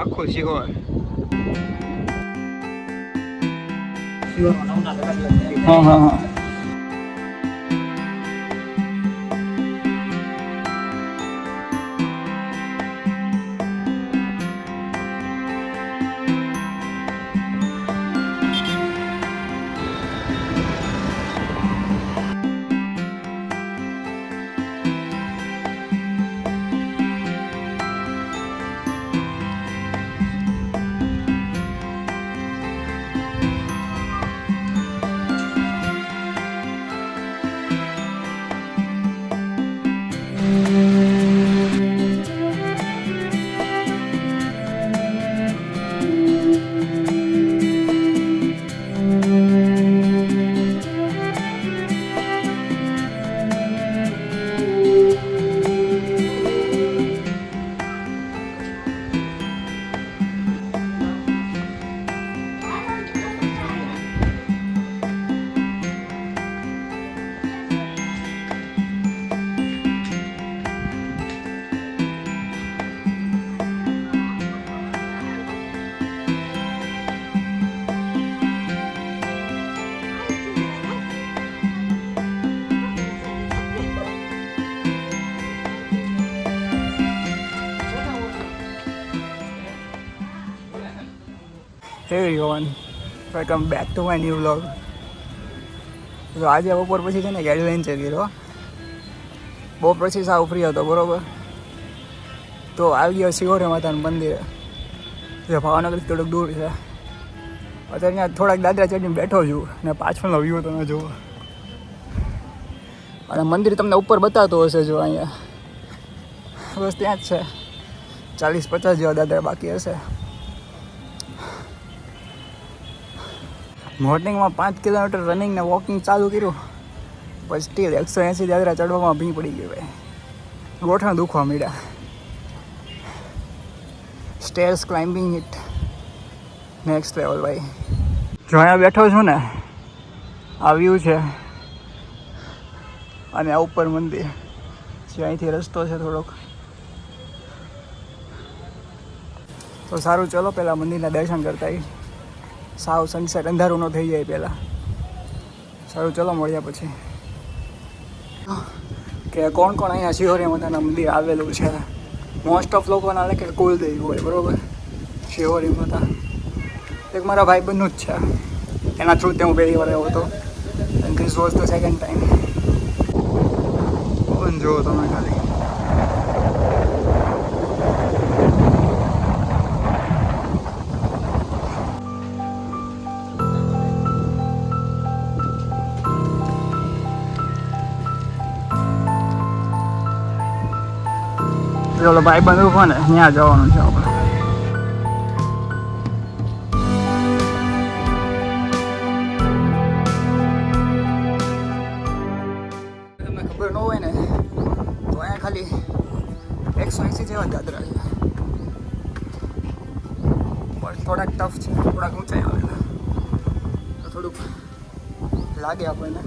આખો શિહોર. હા હા હા. Hey everyone, welcome back to my new vlog. તો આજે બપોર પછી છે ને એક એડવેન્ચર કર્યો. બપોર પછી સાવ ફ્રી હતો બરોબર. તો આવી ગયો શિહોર માતાનું મંદિર, જે ભાવનગરથી થોડુંક દૂર છે. અત્યારે ત્યાં થોડાક દાદરા ચડીને બેઠો છું ને પાછળનો વ્યૂ તમે જુઓ. અને મંદિર તમને ઉપર બતાવતો હશે જો અહીંયા. બસ ત્યાં જ છે. 40-50 જેવા દાદરા બાકી હશે. મોર્નિંગમાં 5 કિલોમીટર રનિંગ ને વોકિંગ ચાલુ કર્યું, પછી સ્ટીલ 180 દાદરા ચડવામાં ભીં પડી ગઈ ભાઈ. ગોઠણ દુખવા માંડ્યા. Stairs climbing it next level ભાઈ. જો અહીંયા બેઠો છું ને, આ વ્યૂ છે અને આ ઉપર મંદિર છે. અહીંથી રસ્તો છે થોડોક. તો સારું, ચલો પહેલાં મંદિરના દર્શન કરતા આવીએ. સાવ સનસેટ અંધારું ન થઈ જાય પહેલાં. સારું, ચલો મળ્યા પછી. કે કોણ કોણ અહીંયા શિહોરી માતાના મંદિર આવેલું છે. મોસ્ટ ઓફ લોકોના કે કુલદેવી હોય બરાબર. શિહોરી માતા એક મારા ભાઈબંધનું જ છે. એના થ્રુ તે હું પહેલી વાર આવ્યો હતો. And this was the second time. પણ જુઓ તમે ખાલી. ઓલો ભાઈ બંધ ઉભો ને, ત્યાં જવાનું છે આપણે. તમને ખબર ન હોય ને તો અહીંયા ખાલી 180 જેવા દાદરા છે, પણ થોડાક ટફ છે, થોડાક ઊંચાઈ આવેલા, તો થોડુંક લાગે આપણને,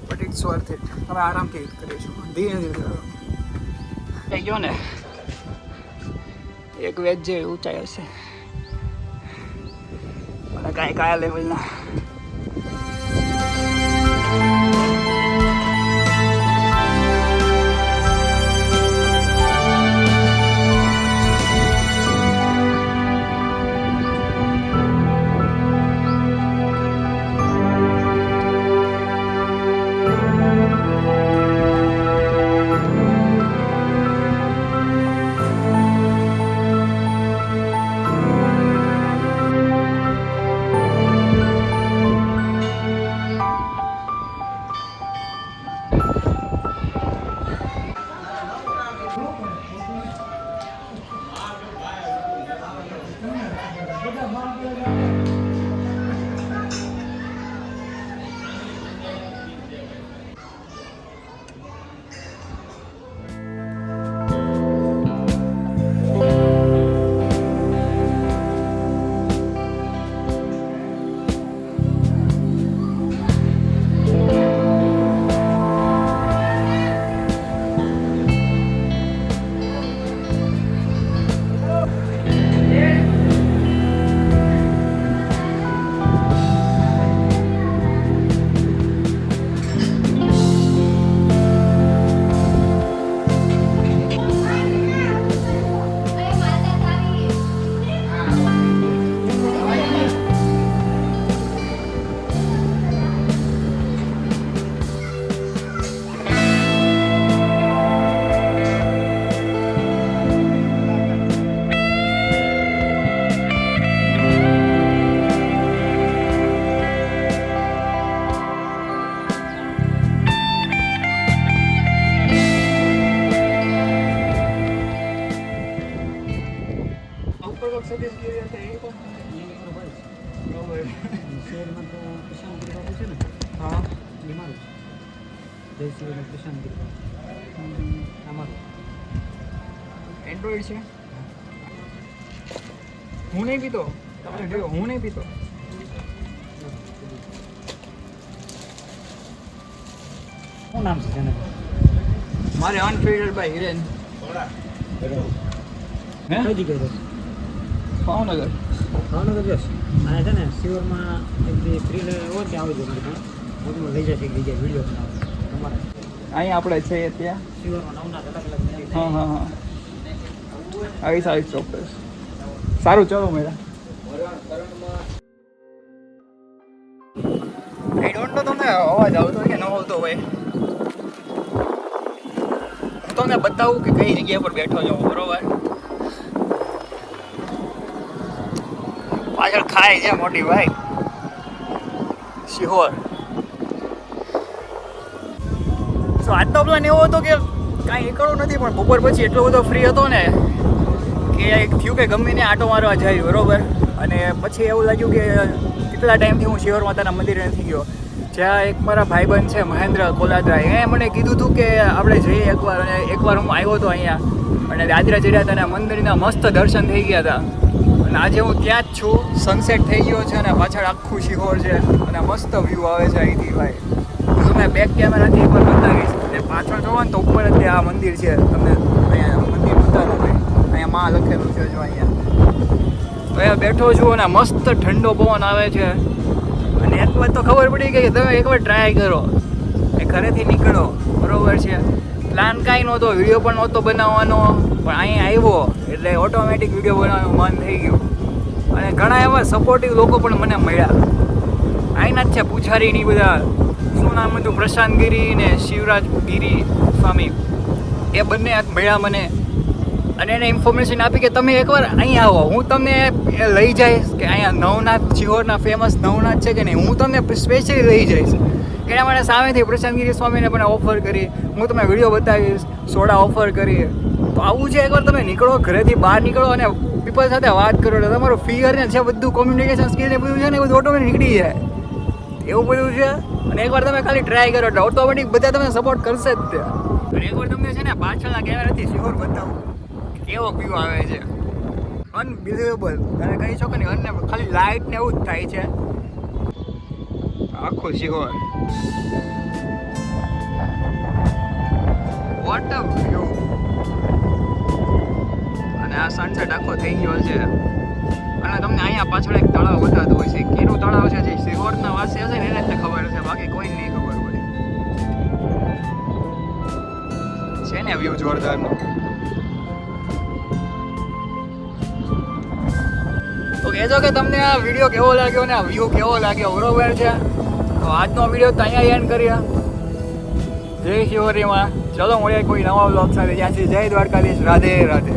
બટ ઇટ્સ વર્થ ઇટ. તમે આરામથી કરીશું, ધીરે ધીરે. થઈ ગયો ને, એક વેજ જે ઊંચાઈ હશે અને કાંઈ કયા લેવલના. પ્રકોપ સતીશ ગીરી હતા એ કોણ? બરોબર. શહેરમાં તો પ્રશાંત બાબુ છે ને, હા એ મારું છે. જય શિવને પ્રશાંત બાબુ અમારું એન્ડ્રોઈડ છે. હું નહીં પીતો, તમે જોયો હું નહીં પીતો. શું નામ છે ચેનલ? મારે અનફિલ્ટર્ડ બાય હિરેન. હે કઈ જગ્યાએ રહેશે? ભાવનગર. ભાવનગર જશે. અને છે ને શિવરમાં એક દી ફ્રી હોય ત્યાં આવજો મારી પાસે. હું તમને લઈ જશે એક જગ્યાએ વિડીયો બનાવો તમારે. અહીંયા આપણે છે ત્યાં. શિવરમાં નવના અલગ અલગ હા હા હા આવીશ ચોક્કસ. સારું ચલો મેરા. આઈ ડોન્ટ નો તમને અવાજ આવતો હોય કે ન આવતો હોય. હું તમને બતાવું કે કઈ જગ્યા પર બેઠો છું બરોબર. પાછળ ખાય છે મોટી ભાઈ શિહોર. તો આજનો પ્લાન એવો હતો કે કાંઈ નીકળવું નથી પણ બપોર પછી એટલો બધો ફ્રી હતો ને કે થયું કે ગમે ને આટો મારવા જાય બરોબર. અને પછી એવું લાગ્યું કે કેટલા ટાઈમથી હું શિહોર માતાના મંદિરે નથી ગયો. જ્યાં એક મારા ભાઈબંધ છે મહેન્દ્ર કોલાદરા, એણે મને કીધું હતું કે આપણે જઈએ એકવાર. અને એકવાર હું આવ્યો હતો અહીંયા અને દાદરા ચડ્યા હતા અને મંદિરના મસ્ત દર્શન થઈ ગયા હતા. અને આજે હું ત્યાં જ છું. સનસેટ થઈ ગયો છે અને પાછળ આખું શિહોર છે અને મસ્ત વ્યૂ આવે છે અહીંથી ભાઈ. હું મેં બેક કેમેરાથી એકવાર બતાવીશ. અને પાછળ જોવો ને તો ઉપર જ આ મંદિર છે. તમને અહીંયા મંદિર બતાવું ભાઈ. અહીંયા માં લખેલું છે જો અહીંયા. તો અહીંયા બેઠો છું અને મસ્ત ઠંડો પવન આવે છે. અને એક વાત તો ખબર પડી ગઈ કે તમે એકવાર ટ્રાય કરો એ ઘરેથી નીકળો બરોબર છે. પ્લાન કાંઈ નહોતો, વિડીયો પણ નહોતો બનાવવાનો, પણ અહીંયા આવ્યો એટલે ઓટોમેટિક વિડીયો બનાવવાનું મન થઈ ગયું. અને ઘણા એવા સપોર્ટિવ લોકો પણ મને મળ્યા. અહીંના જ છે પૂછારીની બધા, શું નામ હતું, પ્રશાંત ગીરી ને શિવરાજ ગીરી સ્વામી. એ બંને મળ્યા મને અને એને ઇન્ફોર્મેશન આપી કે તમે એકવાર અહીંયા આવો, હું તમને લઈ જઈશ કે અહીંયા નવનાથ શિહોરના ફેમસ નવનાથ છે કે નહીં, હું તમને સ્પેશિયલી લઈ જઈશ. એના મને સામેથી પ્રશાંતગીરી સ્વામીને પણ ઓફર કરી, હું તમને વિડીયો બતાવીશ, સોડા ઓફર કરી. તો આવું છે, એકવાર તમે નીકળો, ઘરેથી બહાર નીકળો અને પીપલ સાથે વાત કરો એટલે તમારું ફિયર ને છે બધું, કોમ્યુનિકેશન સ્કિલ ને બધું છે ને એ બધું ઓટોમેટિક નીકળી જાય. એવું બધું છે. અને એકવાર તમે ખાલી ટ્રાય કરો એટલે ઓટોમેટિક બધા તમને સપોર્ટ કરશે જ તે. અને એકવાર તમને છે ને પાછળના કેમેરાથી શિહોર બતાવું કેવો વ્યૂ આવે છે, અનબિલિવેબલ. તમે કહી શકો ને, અને ખાલી લાઇટ ને એવું જ થાય છે આખું શિહોર. What a view. અને આ સનસેટ આખો થઈ ગયો છે. અને તમને અહીંયા પાછળ એક તળાવ બતાવતું હોય છે, કેરું તળાવ છે, જે શિહોરના વાસી હશે ને એને જ ખબર હશે, બાકી કોઈ નહીં ખબર હોય. છે ને વ્યૂ જોરદારનો. તો કહેજો કે તમને આ વિડીયો કેવો લાગ્યો ને આ વ્યૂ કેવો લાગ્યો બરોબર છે. તો આજનો વિડીયો તો અહીંયા એન્ડ કરીએ. જય શિહોરીમાં. ચલો મળીએ કોઈ નવા વ્લોગ સાથે. જ્યાં સુધી જય દ્વારકાધીશ. રાધે રાધે.